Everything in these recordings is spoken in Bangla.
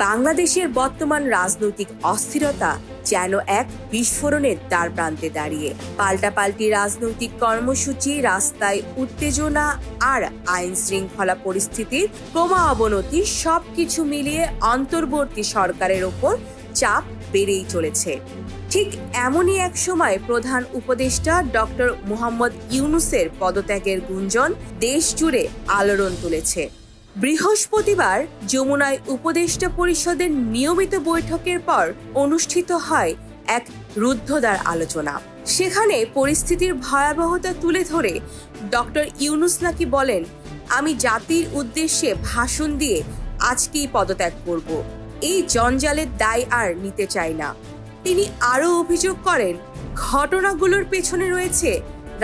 বাংলাদেশের বর্তমান রাজনৈতিক অস্থিরতা যেন এক বিস্ফোরণের দ্বারপ্রান্তে দাঁড়িয়ে। পাল্টাপাল্টি রাজনৈতিক কর্মসূচি, রাস্তায় উত্তেজনা আর আইন শৃঙ্খলা পরিস্থিতির ক্রমা অবনতি সবকিছু মিলিয়ে অন্তর্বর্তী সরকারের ওপর চাপ বেড়েই চলেছে। ঠিক এমনই এক সময় প্রধান উপদেষ্টা ডক্টর মোহাম্মদ ইউনূসের পদত্যাগের গুঞ্জন দেশ জুড়ে আলোড়ন তুলেছে। বৃহস্পতিবার যমুনায় উপদেষ্টা পরিষদের নিয়মিত বৈঠকের পর অনুষ্ঠিত হয় এক রুদ্ধদ্বার আলোচনা। সেখানে পরিস্থিতির ভয়াবহতা তুলে ধরে ডক্টর ইউনূস নাকি বলেন, আমি জাতির উদ্দেশ্যে ভাষণ দিয়ে আজকেই পদত্যাগ করব, এই জঞ্জালের দায় আর নিতে চাই না। তিনি আরও অভিযোগ করেন, ঘটনাগুলোর পেছনে রয়েছে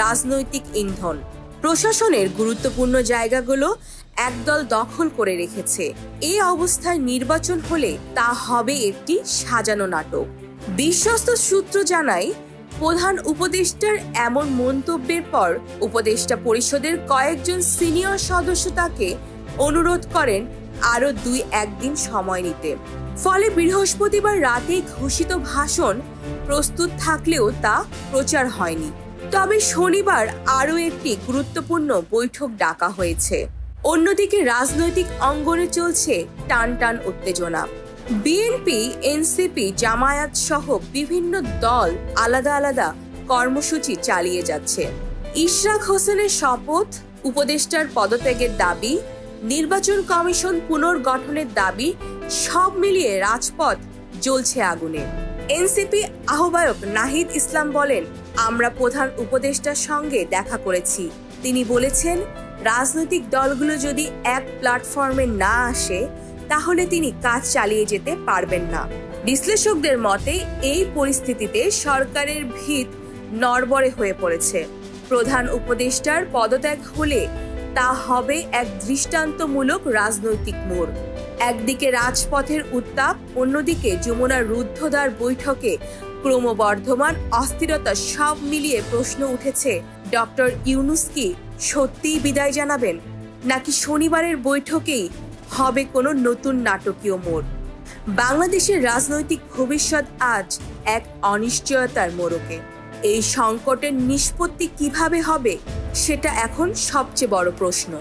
রাজনৈতিক ইন্ধন। প্রশাসনের গুরুত্বপূর্ণ জায়গাগুলো একদল দখল করে রেখেছে। এই অবস্থায় নির্বাচন হলে তা হবে একটি সাজানো নাটক। বিশ্বস্ত সূত্র জানায়, প্রধান উপদেষ্টার এমন মন্তব্যের পর উপদেষ্টা পরিষদের কয়েকজন সিনিয়র সদস্য তাকে অনুরোধ করেন আরও 2-1 দিন সময় নিতে। ফলে বৃহস্পতিবার রাতেই ঘোষিত ভাষণ প্রস্তুত থাকলেও তা প্রচার হয়নি। তবে শনিবার আরও একটি গুরুত্বপূর্ণ বৈঠক ডাকা হয়েছে। অন্যদিকে রাজনৈতিক অঙ্গনে চলছে টানটান উত্তেজনা। বিএনপি, এনসিপি, জামায়াত সহ বিভিন্ন দল আলাদা আলাদা কর্মসূচি চালিয়ে যাচ্ছে। ইশরাক হোসেনের শপথ, উপদেষ্টার পদত্যাগের দাবি, নির্বাচন কমিশন পুনর্গঠনের দাবি, সব মিলিয়ে রাজপথ জ্বলছে আগুনে। এনসিপি আহ্বায়ক নাহিদ ইসলাম বলেন, আমরা প্রধান উপদেষ্টার সঙ্গে দেখা করেছি। তিনি বলেছেন, রাজনৈতিক দলগুলো যদি এক প্ল্যাটফর্মে না আসে তাহলে তিনি কাজ চালিয়ে যেতে পারবেন না। বিশ্লেষকদের মতে এই পরিস্থিতিতে সরকারের ভিত নড়বড়ে হয়ে পড়েছে। প্রধান উপদেষ্টার পদত্যাগ হলে তা হবে এক দৃষ্টান্তমূলক রাজনৈতিক মোড়। একদিকে রাজপথের উত্তাপ, অন্যদিকে যমুনার রুদ্ধদ্বার বৈঠকে ক্রমবর্ধমান অস্থিরতা। সব মিলিয়ে প্রশ্ন উঠেছে, ডক্টর ইউনূস কি সত্যিই বিদায় জানাবেন, নাকি শনিবারের বৈঠকেই হবে কোনো নতুন নাটকীয় মোড়? বাংলাদেশের রাজনৈতিক ভবিষ্যৎ আজ এক অনিশ্চয়তার মোড়কে। এই সংকটের নিষ্পত্তি কিভাবে হবে সেটা এখন সবচেয়ে বড় প্রশ্ন।